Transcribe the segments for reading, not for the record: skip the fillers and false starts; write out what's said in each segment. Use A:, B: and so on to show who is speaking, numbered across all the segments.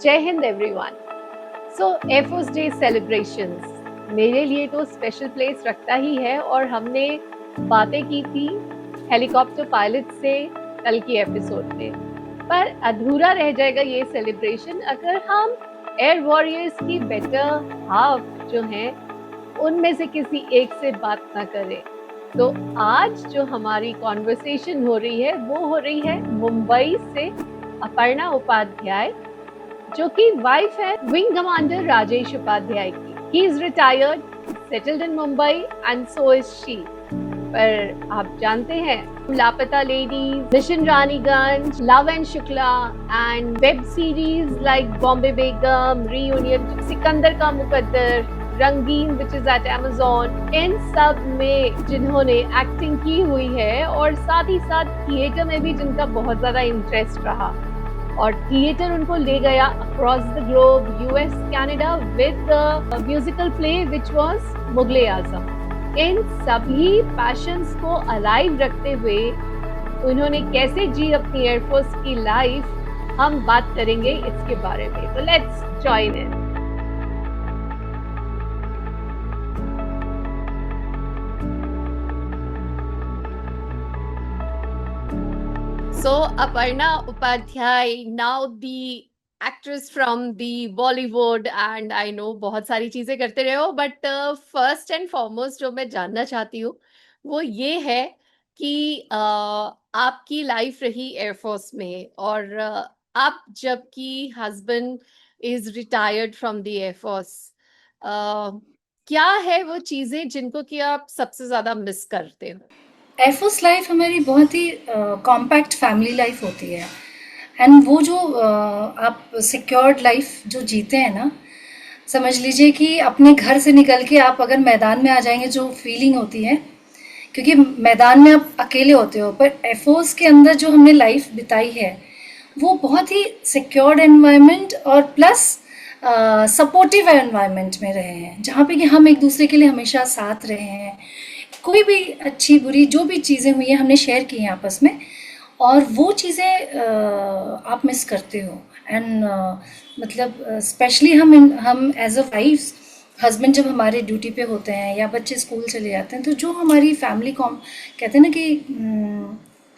A: जय हिंद एवरीवन। सो air force day celebrations मेरे लिए तो स्पेशल प्लेस रखता ही है और हमने बातें की थी हेलीकॉप्टर पायलट से कल की एपिसोड में, पर अधूरा रह जाएगा ये सेलिब्रेशन अगर हम एयर वॉरियर्स की बेटर हाफ जो हैं उनमें से किसी एक से बात ना करें। तो आज जो हमारी कॉन्वर्सेशन हो रही है वो हो रही है मुंबई से अपर्णा उपाध्याय, जो कि वाइफ है विंग कमांडर राजेश उपाध्याय की। He is retired, settled in Mumbai and so is she. पर आप जानते हैं लापता ladies, mission Raniganj, love and Shukla and web series like Bombay Begum, reunion, Sikandar का मुकद्दर, रंगीन विच इज एट अमेज़न, इन सब में जिन्होंने एक्टिंग की हुई है और साथ ही साथ थिएटर में भी जिनका बहुत ज्यादा इंटरेस्ट रहा और थिएटर उनको ले गया across the globe, US, Canada with the musical play which was Mughal-e Azam. इन सभी पैशंस को अलाइव रखते हुए उन्होंने कैसे जी अपनी एयरफोर्स की लाइफ, हम बात करेंगे इसके बारे में। तो let's join in. So Aparna Upadhyay, now the actress from the Bollywood, and I know बहुत सारी चीजें करते रहे हो, बट फर्स्ट एंड फॉरमोस्ट जो मैं जानना चाहती हूँ वो ये है कि आपकी लाइफ रही एयरफोर्स में और आप जबकि husband is retired from the air force, क्या है वो चीजें जिनको कि आप सबसे ज्यादा मिस करते हो?
B: एयरफोर्स लाइफ हमारी बहुत ही कॉम्पैक्ट फैमिली लाइफ होती है। एंड वो जो आप सिक्योर्ड लाइफ जो जीते हैं ना, समझ लीजिए कि अपने घर से निकल के आप अगर मैदान में आ जाएंगे, जो फीलिंग होती है, क्योंकि मैदान में आप अकेले होते हो, पर एयरफोर्स के अंदर जो हमने लाइफ बिताई है वो बहुत ही सिक्योर्ड एनवायरनमेंट और प्लस सपोर्टिव एनवायरनमेंट में रहे हैं, जहाँ पे कि हम एक दूसरे के लिए हमेशा साथ रहे हैं। कोई भी अच्छी बुरी जो भी चीज़ें हुई हैं हमने शेयर की हैं आपस में, और वो चीज़ें आप मिस करते हो। एंड मतलब स्पेशली हम एज अ वाइफ्स, हस्बैंड जब हमारे ड्यूटी पे होते हैं या बच्चे स्कूल चले जाते हैं, तो जो हमारी फैमिली कॉम कहते हैं ना कि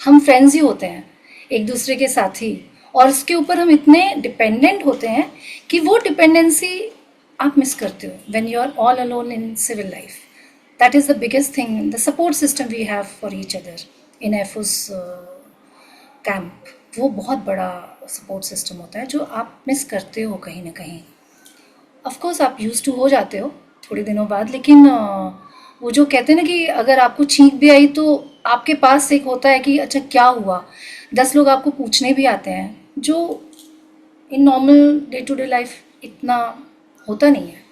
B: हम फ्रेंड्स ही होते हैं एक दूसरे के साथी, और उसके ऊपर हम इतने डिपेंडेंट होते हैं कि वो डिपेंडेंसी आप मिस करते हो when you are all alone in civil life. That is the biggest thing, the support system we have for each other in Air Force camp। वो बहुत बड़ा सपोर्ट सिस्टम होता है जो आप मिस करते हो कहीं ना कहीं। ऑफ कोर्स आप यूज टू हो जाते हो थोड़े दिनों बाद, लेकिन वो जो कहते हैं ना कि अगर आपको छींक भी आई तो आपके पास एक होता है कि अच्छा क्या हुआ, 10 लोग आपको पूछने भी आते हैं, जो in normal day to day life इतना होता नहीं है।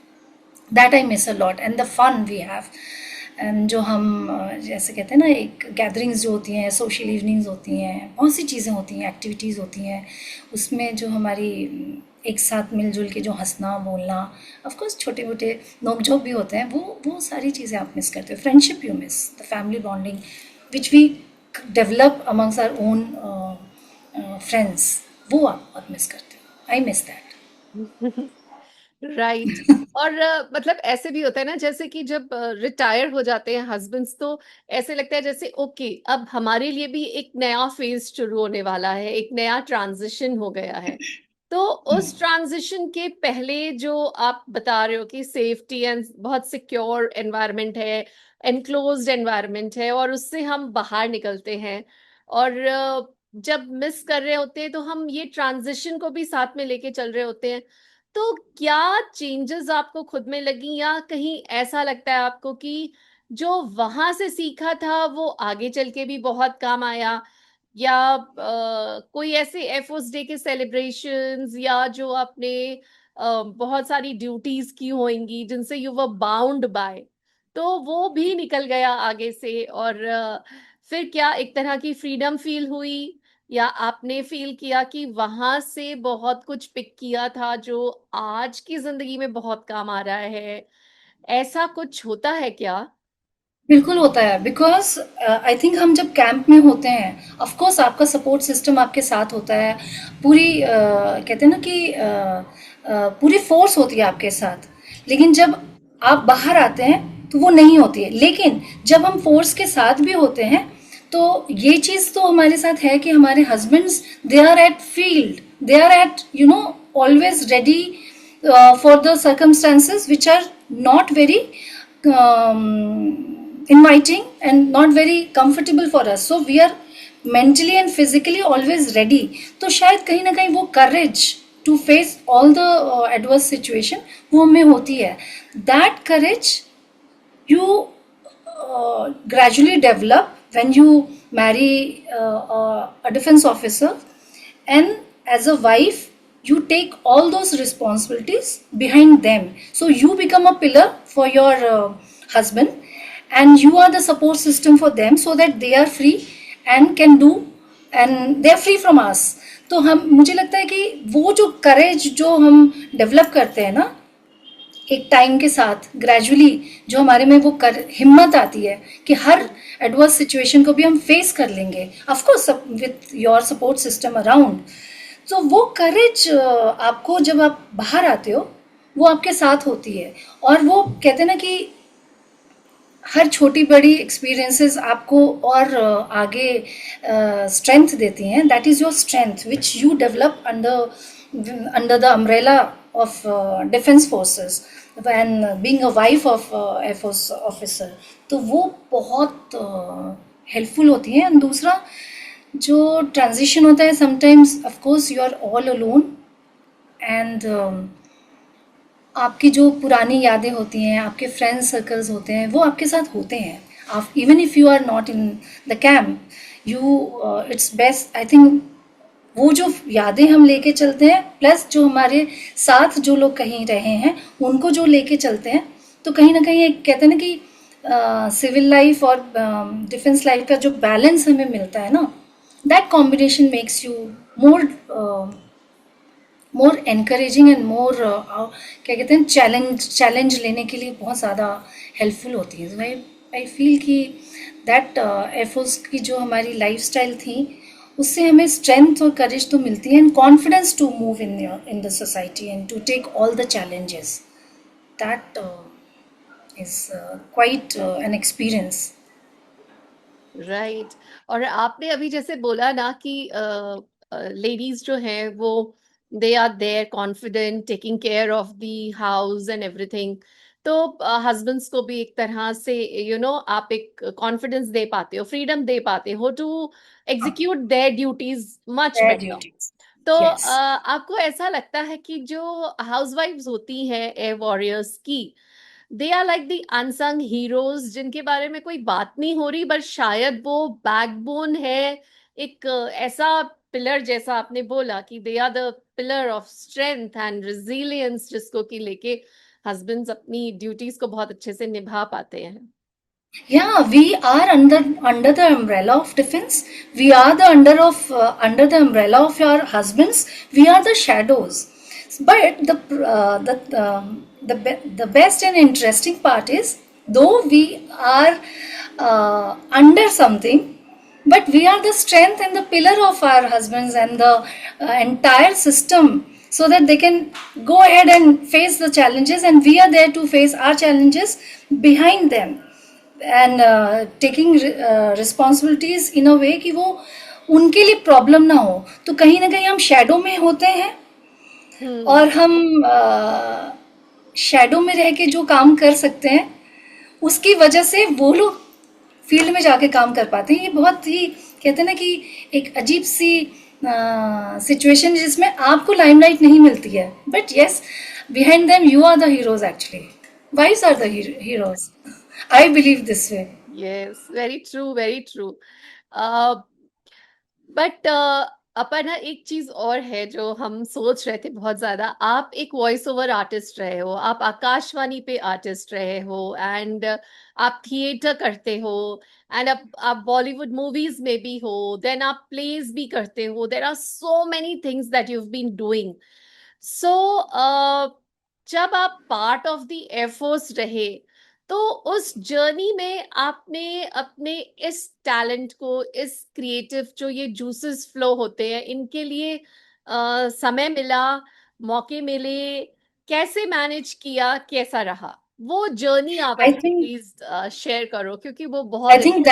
B: That I miss a lot and the fun we have. And जो हम जैसे कहते हैं ना, एक गैदरिंग्स जो होती हैं, सोशल इवनिंग्स होती हैं, बहुत सी चीज़ें होती हैं, एक्टिविटीज़ होती हैं, उसमें जो हमारी एक साथ मिलजुल के जो हंसना बोलना, ऑफ कोर्स छोटे मोटे नोक झोंक भी होते हैं, वो सारी चीज़ें आप मिस करते हो। Friendship you miss, the family bonding which we develop amongst our own friends, वो आप बहुत मिस करते हो। I miss that.
A: राइट। और मतलब ऐसे भी होता है ना, जैसे कि जब रिटायर हो जाते हैं हस्बैंड्स, तो ऐसे लगता है जैसे ओके अब हमारे लिए भी एक नया फेज शुरू होने वाला है, एक नया ट्रांजिशन हो गया है। तो उस ट्रांजिशन के पहले जो आप बता रहे हो कि सेफ्टी एंड बहुत सिक्योर एनवायरनमेंट है, एनक्लोज्ड एनवायरनमेंट है और उससे हम बाहर निकलते हैं और जब मिस कर रहे होते हैं तो हम ये ट्रांजिशन को भी साथ में लेके चल रहे होते हैं। तो क्या चेंजेस आपको खुद में लगी या कहीं ऐसा लगता है आपको कि जो वहां से सीखा था वो आगे चल के भी बहुत काम आया, या कोई ऐसे एयरफोर्स डे के सेलिब्रेशंस या जो आपने बहुत सारी ड्यूटीज की होंगी जिनसे यू वर बाउंड बाय, तो वो भी निकल गया आगे से और फिर क्या एक तरह की फ्रीडम फील हुई, या आपने फील किया कि वहां से बहुत कुछ पिक किया था जो आज की जिंदगी में बहुत काम आ रहा है? ऐसा कुछ होता है क्या?
B: बिल्कुल होता है, बिकॉज आई थिंक हम जब कैंप में होते हैं, ऑफ कोर्स आपका सपोर्ट सिस्टम आपके साथ होता है, पूरी कहते हैं ना कि पूरी फोर्स होती है आपके साथ। लेकिन जब आप बाहर आते हैं तो वो नहीं होती है। लेकिन जब हम फोर्स के साथ भी होते हैं तो ये चीज़ तो हमारे साथ है कि हमारे husbands, they are at field, they are at always ready for the circumstances which are not very inviting and not very comfortable for us, so we are mentally and physically always ready. तो शायद कहीं ना कहीं वो courage to face all the adverse situation वो हमें होती है। that courage you gradually develop when you marry a defense officer, and as a wife you take all those responsibilities behind them, so you become a pillar for your husband, and you are the support system for them so that they are free and can do, and they are free from us. तो हम, मुझे लगता है कि वो जो करेज जो हम डेवलप करते हैं ना एक टाइम के साथ ग्रेजुअली, जो हमारे में वो हिम्मत आती है कि हर एडवर्स सिचुएशन को भी हम फेस कर लेंगे, of course with your support system around. तो वो करेज आपको जब आप बाहर आते हो वो आपके साथ होती है, और वो कहते हैं ना कि हर छोटी बड़ी एक्सपीरियंसेस आपको और आगे स्ट्रेंथ देती हैं। That is your strength which you develop under the umbrella of defence forces and being a wife of air force officer. तो वो बहुत हेल्पफुल होती हैं। एंड दूसरा जो ट्रांजिशन होता है, sometimes of course you are all alone, and आपकी जो पुरानी यादें होती हैं, आपके फ्रेंड सर्कल्स होते हैं, वो आपके साथ होते हैं। आप even if you are not in the camp, you it's best I think वो जो यादें हम लेके चलते हैं, प्लस जो हमारे साथ जो लोग कहीं रहे हैं उनको जो लेके चलते हैं, तो कहीं ना कहीं एक कहते हैं ना कि सिविल लाइफ और डिफेंस लाइफ का जो बैलेंस हमें मिलता है ना, that combination makes you more more encouraging and more क्या कहते हैं, चैलेंज लेने के लिए बहुत ज़्यादा हेल्पफुल होती है। आई फील कि दैट एयरफोर्स की जो हमारी लाइफ स्टाइल थी उससे हमें स्ट्रेंथ और करेज तो मिलती है, and confidence to move in the society and to take all the challenges. That is quite an experience.
A: Right. और आपने अभी जैसे बोला ना कि लेडीज जो है वो they are their confident taking care of the house and everything, तो हस्बैंड्स को भी एक तरह से आप एक कॉन्फिडेंस दे पाते हो, फ्रीडम दे पाते हो to execute their duties much
B: Their
A: better.
B: duties.
A: तो
B: Yes.
A: आपको ऐसा लगता है कि जो हाउसवाइफ्स होती हैं एयर वॉरियर्स की, they are like the unsung heroes जिनके बारे में कोई बात नहीं हो रही, बट शायद वो बैकबोन है, एक ऐसा पिलर जैसा आपने बोला कि they are the pillar of strength and resilience, जिसको कि लेके हस्बैंड्स अपनी ड्यूटीज को बहुत अच्छे से निभा पाते हैं।
B: Yeah, we are under the umbrella of defense. We are the under the umbrella of your husbands. We are the shadows. But the best and interesting part is, though we are under something, but we are the strength and the pillar of our husbands and the entire system, so that they can go ahead and face the challenges, and we are there to face our challenges behind them, and taking responsibilities in a way कि वो उनके लिए problem ना हो। तो कहीं ना कहीं हम शेडो में होते हैं, और हम शेडो में रह के जो काम कर सकते हैं उसकी वजह से वो लोग फील्ड में जाके काम कर पाते हैं। ये बहुत ही कहते हैं ना कि एक अजीब सी सिचुएशन जिसमें आपको लाइमलाइट नहीं मिलती है, but yes behind them you are the heroes. Actually wives are the heroes, I believe this way.
A: Yes, very true, very true. But अपन ना एक चीज और है जो हम सोच रहे थे बहुत ज्यादा, आप एक वॉइस ओवर आर्टिस्ट रहे हो, आप आकाशवाणी पे आर्टिस्ट रहे हो, एंड आप थिएटर करते हो, एंड आप बॉलीवुड मूवीज में भी हो, देन आप प्लेज भी करते हो, there are so many things that you been doing. So जब आप पार्ट ऑफ द एयरफोर्स रहे, तो उस जर्नी में आपने अपने इस टैलेंट को, इस क्रिएटिव जो ये जूसेस फ्लो होते हैं, इनके लिए समय मिला, मौके मिले, कैसे मैनेज किया, कैसा रहा? वो जर्नी आप
B: आई
A: अपनी
B: थिंक
A: प्लीज शेयर करो, क्योंकि वो
B: I
A: बहुत
B: think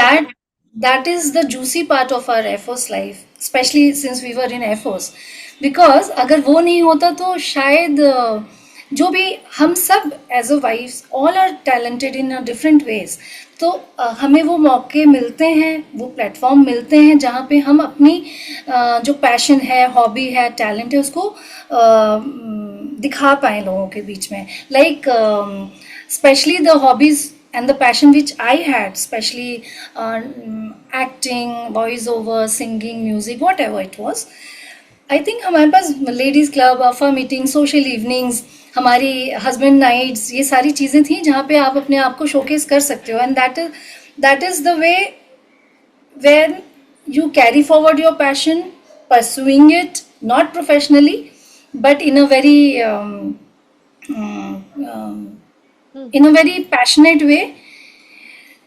B: that is the juicy part of our Air Force life, especially since we were in Air Force. Because अगर वो नहीं होता तो शायद जो भी हम सब as a wives all are talented in different ways, तो हमें वो मौके मिलते हैं, वो प्लेटफॉर्म मिलते हैं जहाँ पे हम अपनी जो पैशन है, हॉबी है, टैलेंट है, उसको दिखा पाए लोगों के बीच में. Like specially the hobbies and the passion which I had, especially acting, voiceover, singing, music, whatever it was. I think हमारे पास लेडीज़ क्लब, अफा मीटिंग, सोशल इवनिंग्स, हमारी हस्बैंड नाइट्स, ये सारी चीज़ें थी जहाँ पे आप अपने आप को शोकेस कर सकते हो. And that is the way when you carry forward your passion, pursuing it not professionally but in a very in a very passionate way,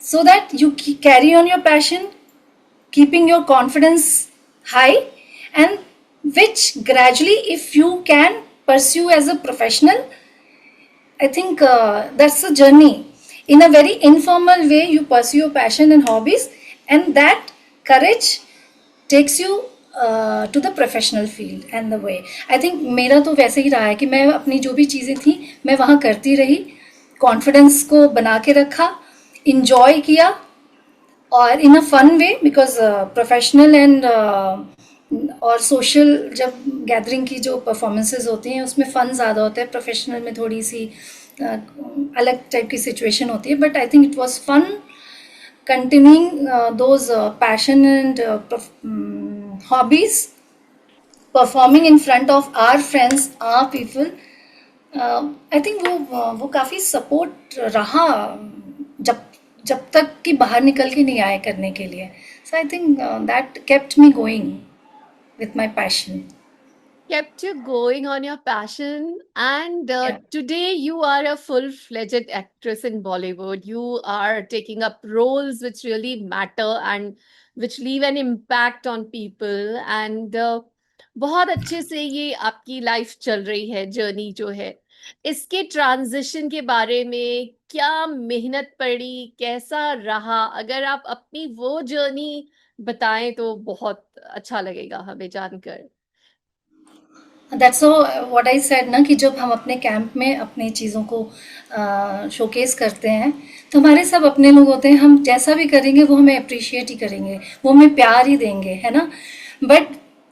B: so that you carry on your passion, keeping your confidence high, and which gradually, if you can pursue as a professional, I think that's the journey. In a very informal way, you pursue your passion and hobbies, and that courage takes you to the professional field and the way. I think मेरा तो वैसे ही रहा है कि मैं अपनी जो भी चीज़ें थी मैं वहाँ करती रही, कॉन्फिडेंस को बना के रखा, इंजॉय किया, और in a fun way, because professional and और सोशल जब गैदरिंग की जो परफॉर्मेंसेज होती हैं उसमें फ़न ज़्यादा होता है, प्रोफेशनल में थोड़ी सी अलग टाइप की सिचुएशन होती है. But I think it was fun continuing those passion and hobbies, performing in front of our friends, our people. I think वो काफ़ी सपोर्ट रहा जब जब तक कि बाहर निकल के नहीं आए करने के लिए. So I think that kept me going with my passion.
A: Kept you going on your passion, and
B: Yeah.
A: today you are a full-fledged actress in Bollywood. You are taking up roles which really matter and which leave an impact on people, and बहुत अच्छे से ये आपकी life चल रही है, journey जो है. इसके ट्रांजिशन के बारे में क्या मेहनत पड़ी, कैसा रहा? अगर आप अपनी वो जर्नी बताएं तो बहुत अच्छा लगेगा हमें जानकर.
B: That's so what I said ना, कि जब हम अपने कैंप में अपनी चीज़ों को शोकेस करते हैं तो हमारे सब अपने लोग होते हैं, हम जैसा भी करेंगे वो हमें अप्रिशिएट ही करेंगे, वो हमें प्यार ही देंगे, है ना. बट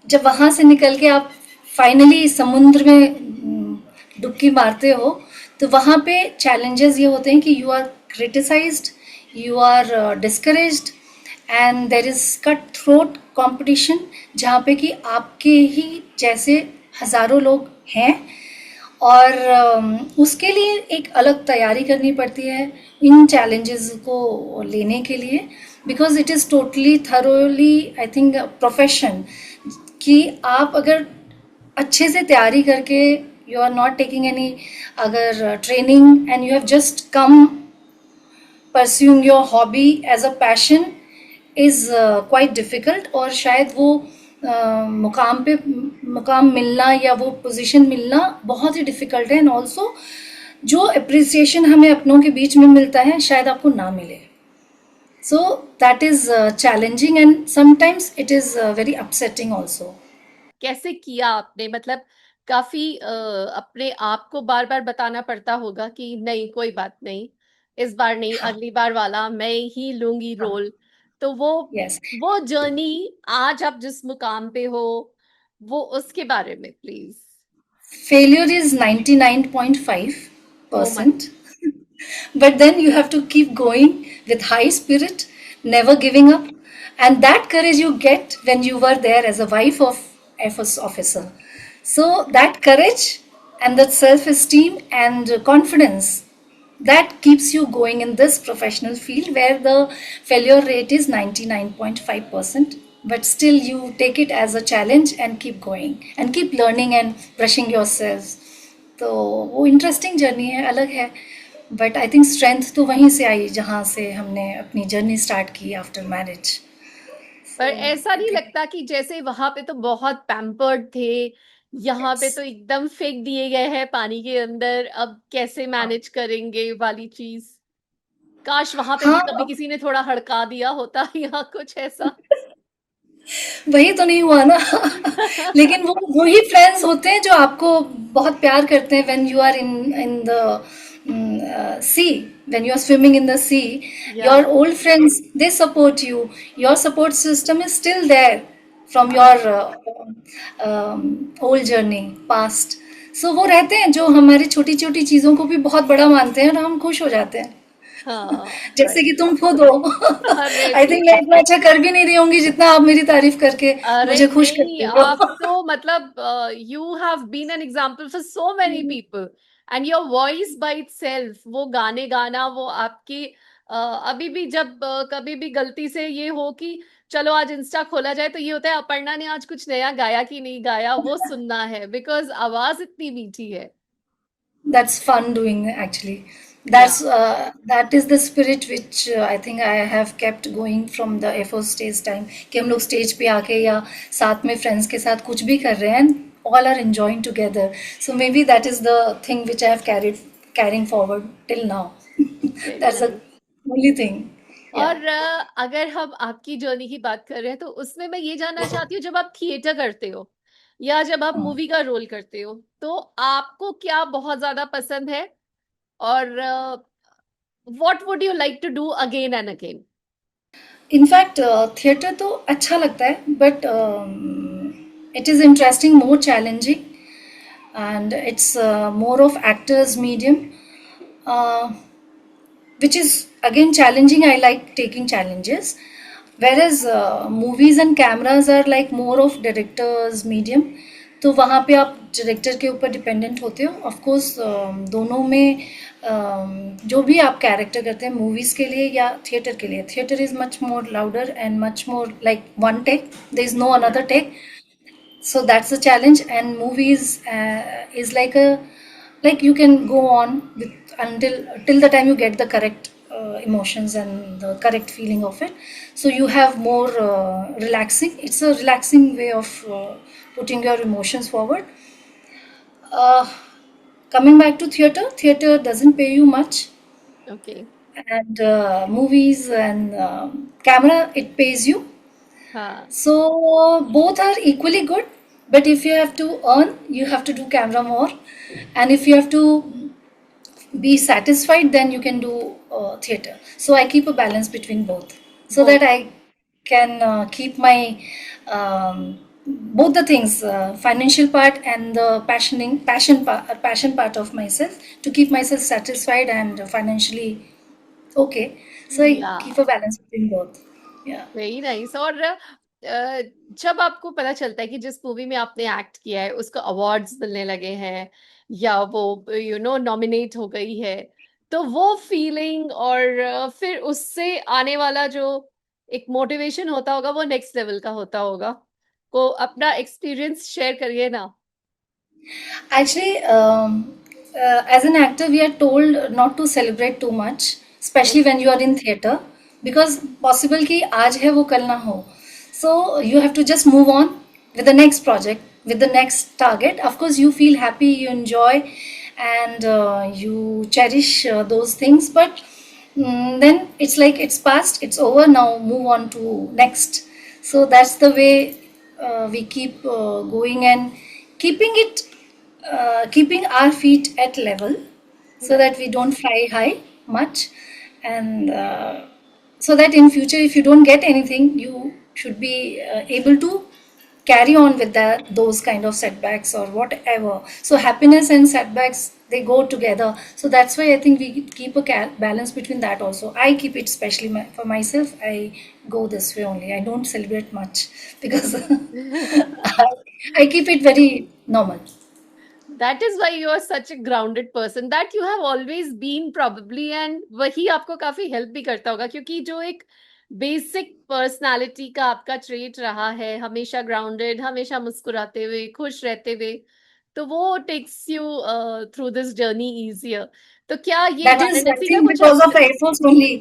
B: जब वहाँ से निकल के आप फाइनली समुद्र में डुबकी मारते हो तो वहाँ पे चैलेंजेस ये होते हैं कि you are criticised, you are discouraged, and there is cut throat competition, जहाँ पे कि आपके ही जैसे हज़ारों लोग हैं, और उसके लिए एक अलग तैयारी करनी पड़ती है इन चैलेंजेस को लेने के लिए, because it is totally thoroughly I think profession, कि आप अगर अच्छे से तैयारी करके you are not taking any अगर training and you have just come pursuing your hobby as a passion is quite difficult, और शायद वो मुकाम मिलना या वो पोजीशन मिलना बहुत ही डिफ़िकल्ट है. एंड ऑल्सो जो अप्रिसिएशन हमें अपनों के बीच में मिलता है शायद आपको ना मिले. So that is challenging and sometimes it is very upsetting also.
A: कैसे किया आपने? मतलब काफी अपने आप को बार बार बताना पड़ता होगा कि नहीं, कोई बात नहीं, इस बार नहीं,
B: हाँ,
A: अगली बार वाला मैं ही लूंगी
B: हाँ,
A: रोल. तो
B: यस.
A: वो जर्नी, आज आप जिस मुकाम पे हो, वो उसके बारे में please.
B: Failure is
A: oh my.
B: 99.5%. But then you have to keep going with high spirit, never giving up. And that courage you get when you were there as a wife of Air Force officer. So that courage and that self-esteem and confidence, that keeps you going in this professional field where the failure rate is 99.5%. But still you take it as a challenge and keep going and keep learning and brushing yourselves. तो वो interesting journey है, अलग है. But I think strength तो वहीं से आई जहाँ से हमने अपनी जर्नी स्टार्ट की आफ्टर मैरिज।
A: पर
B: सो
A: ऐसा
B: आई
A: नहीं
B: थिंक
A: लगता कि जैसे वहां पे तो बहुत पैम्पर्ड थे, यहाँ पे तो एकदम फेंक दिए गए हैं पानी के अंदर, अब कैसे मैनेज करेंगे वाली चीज? काश वहां पे भी
B: हाँ,
A: कभी किसी ने थोड़ा हड़का दिया होता या कुछ ऐसा।
B: वही तो नहीं हुआ ना। लेकिन वो वही फ्रेंड्स होते हैं जो आपको बहुत प्यार करते हैं when you are in in the sea, when you are swimming in the sea.
A: या
B: your old friends they support you, your support system is still there from
A: हाँ
B: your old journey past. So वो रहते हैं जो हमारी छोटी छोटी चीजों को भी बहुत बड़ा मानते हैं और हम खुश हो जाते हैं।
A: हाँ
B: जैसे कि
A: राइट।
B: तुम खुद हो।
A: अरे
B: आई थिंक मैं इतना अच्छा कर भी नहीं रही होंगी जितना आप मेरी तारीफ करके
A: अरे
B: मुझे खुश
A: नहीं,
B: करते
A: आप
B: हो।
A: तो मतलब you have been an example for so many people, and your voice by itself, वो गाने गाना, वो आपकी अभी भी जब कभी भी गलती से ये हो कि चलो आज इंस्टा खोला जाए तो ये होता है अपर्णा ने आज कुछ नया गाया कि नहीं गाया, वो सुनना है बिकॉज आवाज इतनी मीठी है।
B: That's fun doing actually.
A: या
B: That is the spirit which I think I have kept going from the F4 stage time कि हम लोग स्टेज पे आके या साथ में फ्रेंड्स के साथ कुछ भी कर रहे हैं and all are enjoying together. So maybe that is the thing which I have carrying forward till now.
A: Very
B: That's the
A: nice.
B: only thing. Yeah.
A: और अगर हम आपकी जर्नी की बात कर रहे हैं तो उसमें मैं ये जानना चाहती हूँ, जब आप थिएटर करते हो या जब आप मूवी का रोल करते हो, तो आपको क्या बहुत ज्यादा पसंद है, और what would you like to do again and again?
B: In fact theatre तो अच्छा लगता है but it is interesting, more challenging, and it's more of actors medium, uh, which is again challenging. I like taking challenges, whereas movies and cameras are like more of directors medium. तो वहाँ पे आप director के ऊपर dependent होते हो of course. दोनों में जो भी आप कैरेक्टर करते हैं मूवीज के लिए या थिएटर के लिए, theatre is much more louder and much more like one take, there is no another take, so that's the challenge. And movies is like a, like you can go on with until till the time you get the correct emotions and the correct feeling of it. So you have more relaxing, it's a relaxing way of putting your emotions forward. uh, Coming back to theater, theater doesn't pay you much,
A: okay.
B: and movies and camera it pays you.
A: हाँ
B: So both are equally good, but if you have to earn, you have to do camera more, and if you have to be satisfied, then you can do theater. So I keep a balance between both, so
A: वो
B: that I can keep my both the things, financial part and the passion part of myself, to keep myself satisfied and financially okay. So I
A: या
B: keep a balance between both. Yeah.
A: Very nice. और जब आपको पता चलता है कि जिस movie में आपने एक्ट किया है उसको अवार्ड्स मिलने लगे हैं, या वो नॉमिनेट हो गई है, तो वो फीलिंग और फिर उससे आने वाला जो एक मोटिवेशन होता होगा वो नेक्स्ट लेवल का होता होगा। को अपना एक्सपीरियंस शेयर करिए ना।
B: Actually, as an actor, we are told not to celebrate too much, especially when you are in theater, because possible कि आज है वो कल ना हो. So you have to just move on with the next project, with the next target. Of course, you feel happy, you enjoy, and you cherish those things. But then it's like it's past, it's over. Now move on to next. So that's the way we keep going and keeping it, keeping our feet at level, so that we don't fly high much, and so that in future if you don't get anything, you should be able to carry on with that, those kind of setbacks or whatever. So happiness and setbacks, they go together. So that's why I think we keep a balance between that also. I keep it, especially for myself, I go this way only. I don't celebrate much because I keep it very normal.
A: That is why you are such a grounded person, that you have always been probably, and वही आपको काफी help भी करता होगा, क्योंकि जो एक basic personality का आपका ट्रेट रहा है, हमेशा ग्राउंडेड, हमेशा मुस्कुराते हुए, खुश रहते हुए, तो वो takes you through this journey easier. तो क्या ये
B: That is, I
A: वाराणसी का
B: think,
A: कुछ
B: because of Air Force only.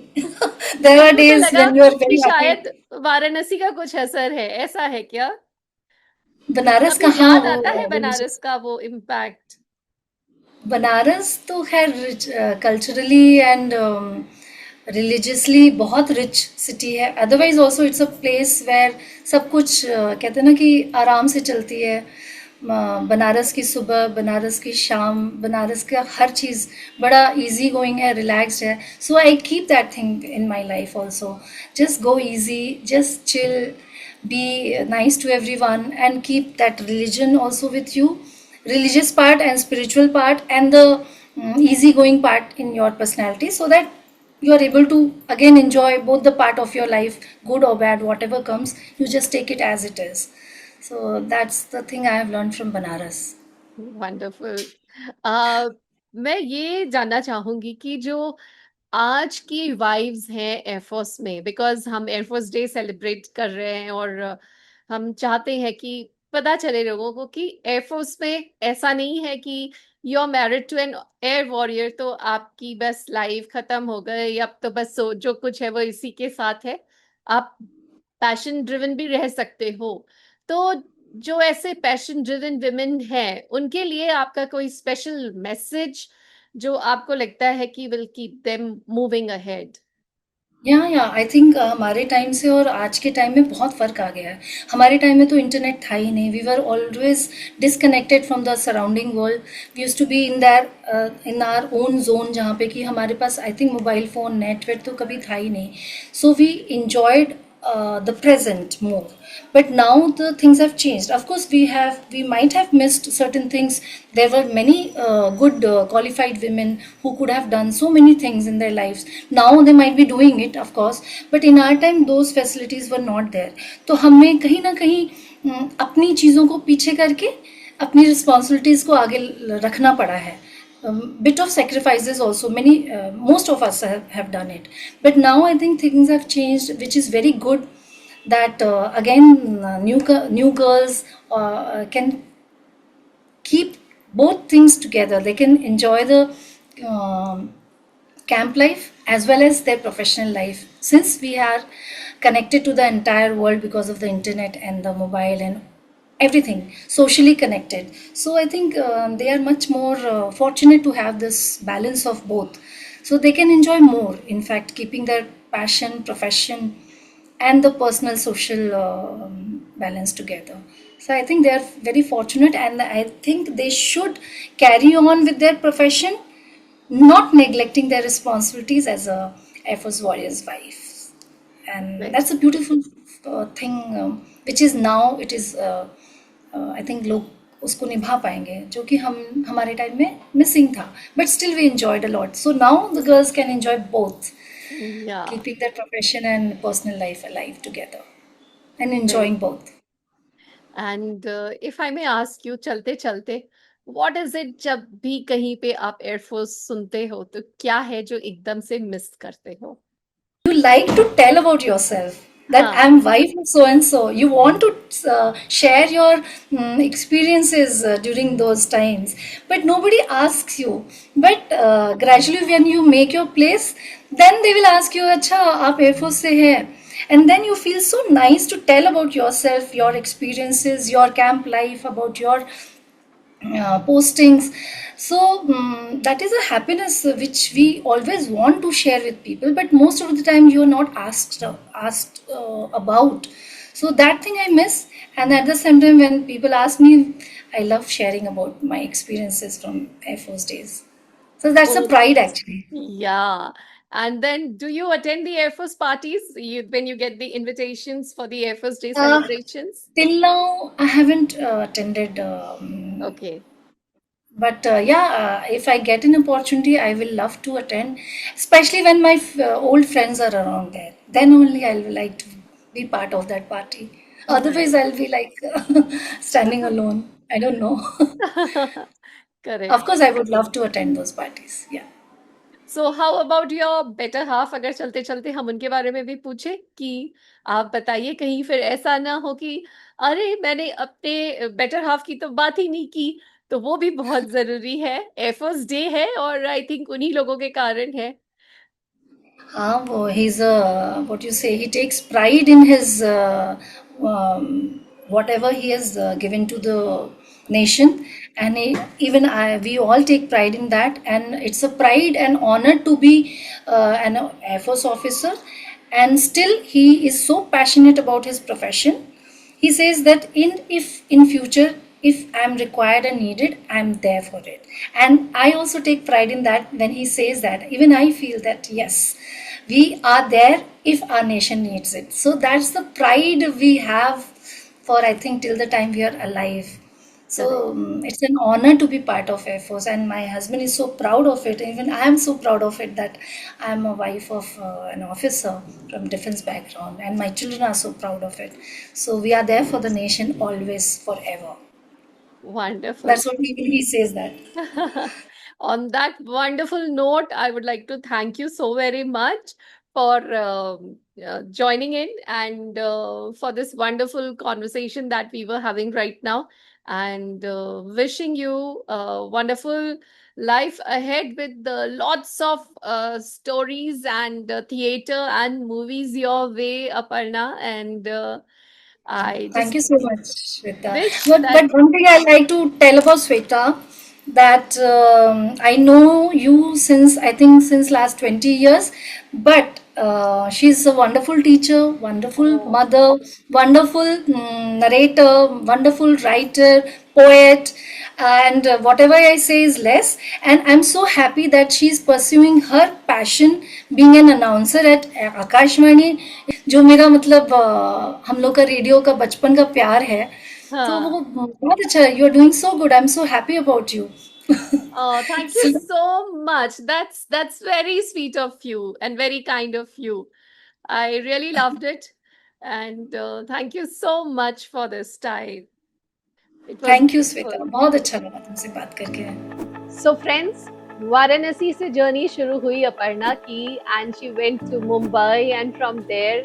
B: There are
A: मुझे
B: days
A: लगा
B: when you are
A: कि
B: very happy.
A: शायद वाराणसी का कुछ असर है, ऐसा है क्या?
B: बनारस
A: कभी
B: का, हाँ,
A: याद आता है
B: वो
A: बनारस
B: रिलीजियस।
A: का वो इम्पैक्ट?
B: बनारस तो खैर कल्चरली एंड रिलीजियसली बहुत रिच सिटी है। Otherwise also it's a place where सब कुछ कहते हैं ना कि आराम से चलती है। बनारस की सुबह, बनारस की शाम, बनारस का हर चीज़ बड़ा इजी गोइंग है, रिलैक्स्ड है। So I keep that thing in my life also. Just go easy, just chill, be nice to everyone, and keep that religion also with you, religious part and spiritual part, and the easygoing part in your personality, so that you are able to again enjoy both the part of your life, good or bad, whatever comes, you just take it as it is. So that's the thing I have learned from Banaras.
A: Wonderful. आ, मैं ये जानना चाहूंगी कि जो आज की vibes हैं एयरफोर्स में, बिकॉज हम एयरफोर्स डे सेलिब्रेट कर रहे हैं और हम चाहते हैं कि पता चले लोगों को कि एयरफोर्स में ऐसा नहीं है कि you are married to an air warrior तो आपकी बस लाइफ खत्म हो गई, अब तो बस जो कुछ है वो इसी के साथ है। आप पैशन ड्रिवन भी रह सकते हो। तो जो ऐसे पैशन ड्रिवन विमेन हैं उनके लिए आपका कोई स्पेशल मैसेज जो आपको लगता है कि will keep them moving ahead?
B: या आई थिंक हमारे टाइम से और आज के टाइम में बहुत फ़र्क आ गया है। हमारे टाइम में तो इंटरनेट था ही नहीं, we were always disconnected from the surrounding world. We use to be in their in our own zone, जहाँ पे कि हमारे पास I think mobile phone, net वेट तो कभी था ही नहीं। So we enjoyed the present more. But now the things have changed. Of course we might have missed certain things. There were many good qualified women who could have done so many things in their lives. Now they might be doing it, of course, but in our time those facilities were not there. तो हमें कहीं ना कहीं अपनी चीज़ों को पीछे करके अपनी रिस्पॉन्सिबिलिटीज़ को आगे रखना पड़ा है। Bit of sacrifices also, many most of us have done it. But now I think things have changed, which is very good, that again new girls can keep both things together. They can enjoy the camp life as well as their professional life, since we are connected to the entire world because of the internet and the mobile and everything, socially connected. So I think they are much more fortunate to have this balance of both, so they can enjoy more, in fact, keeping their passion, profession, and the personal social balance together. So I think they are very fortunate, and I think they should carry on with their profession, not neglecting their responsibilities as a Air Force warrior's wife. And that's a beautiful thing, which is now it is I think लोग उसको निभा पाएंगे, जो कि हम हमारे time में missing था, but still we enjoyed a lot. So now the girls can enjoy both,
A: या
B: keeping their profession and personal life alive together and enjoying both.
A: And if I may ask you, चलते चलते, what is it जब भी कहीं पे आप air force सुनते हो तो क्या है जो एकदम से मिस करते हो?
B: You like to tell about yourself, that
A: हाँ।
B: I'm wife of so and so. You want to share your experiences during those times, but nobody asks you. But gradually when you make your place, then they will ask you, अच्छा आप Air Force से है, and then you feel so nice to tell about yourself, your experiences, your camp life, about your postings. So that is a happiness which we always want to share with people, but most of the time you are not asked about. So that thing I miss, and at the same time when people ask me, I love sharing about my experiences from Air Force days. So that's a
A: Oh,
B: pride actually.
A: yeah. And then do you attend the Air Force parties when you get the invitations for the Air Force Day
B: uh,
A: celebrations?
B: till now I haven't attended,
A: Okay.
B: but yeah, if I get an opportunity, I will love to attend, especially when my old friends are around there. Then only I'll like to be part of that party. Otherwise, I'll be like standing alone. I don't know. Of
A: Correct.
B: course, I would love to attend those parties. Yeah.
A: So how about your better half? अगर चलते चलते हम उनके बारे में भी पूछे कि आप बताइए, कहीं फिर ऐसा ना हो कि अरे मैंने अपने बेटर हाफ की तो बात ही नहीं की, तो वो भी बहुत जरूरी है। एयरफोर्स डे है और आई थिंक उन्हीं लोगों के कारण है।
B: हाँ, वो he's a what you say, he takes pride in his whatever he has given to the nation, and even we all take pride in that, and it's a pride and honor to be an Air Force officer, and still he is so passionate about his profession. He says that if in future, if I'm required and needed, I'm there for it. And I also take pride in that. When he says that, even I feel that yes, we are there if our nation needs it. So that's the pride we have for, I think, till the time we are alive. So
A: Correct.
B: it's an honor to be part of Air Force, and my husband is so proud of it. Even I am so proud of it that I am a wife of an officer from defense background, and my children are so proud of it. So we are there for the nation always, forever.
A: Wonderful.
B: That's what he says that.
A: On that wonderful note, I would like to thank you so very much for joining in and for this wonderful conversation that we were having right now. And wishing you a wonderful life ahead with lots of stories and theater and movies your way, Aparna. And I
B: Thank
A: just
B: you so much, Shweta.
A: wish that.
B: But one thing I like to tell about Shweta, that I know you since, I think, since last 20 years, but she's a wonderful teacher, wonderful
A: Oh,
B: mother, wonderful narrator, wonderful writer, poet, and whatever I say is less. And I'm so happy that she's pursuing her passion, being an announcer at Akashvani, जो मेरा मतलब हम लोग का radio का बचपन का प्यार है, तो
A: हाँ.
B: वो बहुत अच्छा है. You are doing so good. I am so happy about you.
A: Oh, thank you so much. That's very sweet of you and very kind of you. I really loved it. And thank you so much for this time. It was
B: thank you
A: beautiful.
B: Shweta, बहुत अच्छा लगा तुमसे बात करके.
A: So friends, Varanasi से journey शुरू हुई अपर्णा की and she went to Mumbai and from there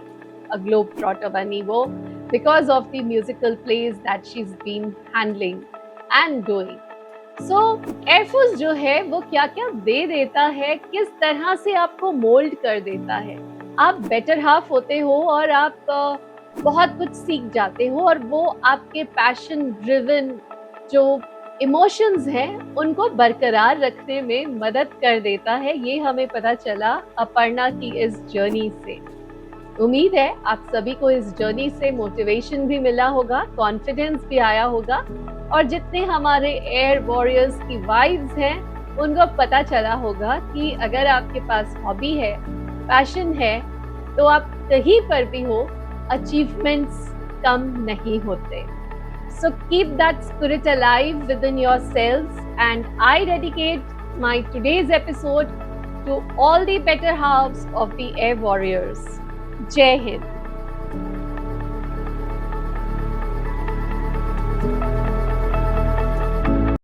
A: a globetrotter बनी वो because of the musical plays that she's been handling and doing. So air force जो है वो क्या क्या दे देता है, किस तरह से आपको मोल्ड कर देता है. आप बेटर हाफ होते हो और आप बहुत कुछ सीख जाते हो और वो आपके पैशन ड्रिवन जो इमोशंस हैं उनको बरकरार रखने में मदद कर देता है. ये हमें पता चला अपर्णा की इस जर्नी से. उम्मीद है आप सभी को इस जर्नी से मोटिवेशन भी मिला होगा, कॉन्फिडेंस भी आया होगा और जितने हमारे एयर वॉरियर्स की वाइव्स हैं उनको पता चला होगा कि अगर आपके पास हॉबी है, पैशन है, तो आप कहीं पर भी हो, अचीवमेंट्स कम नहीं होते. So keep that spirit alive with in yourselves and I dedicate my today's episode to all the better halves of the air warriors. Jai Hind.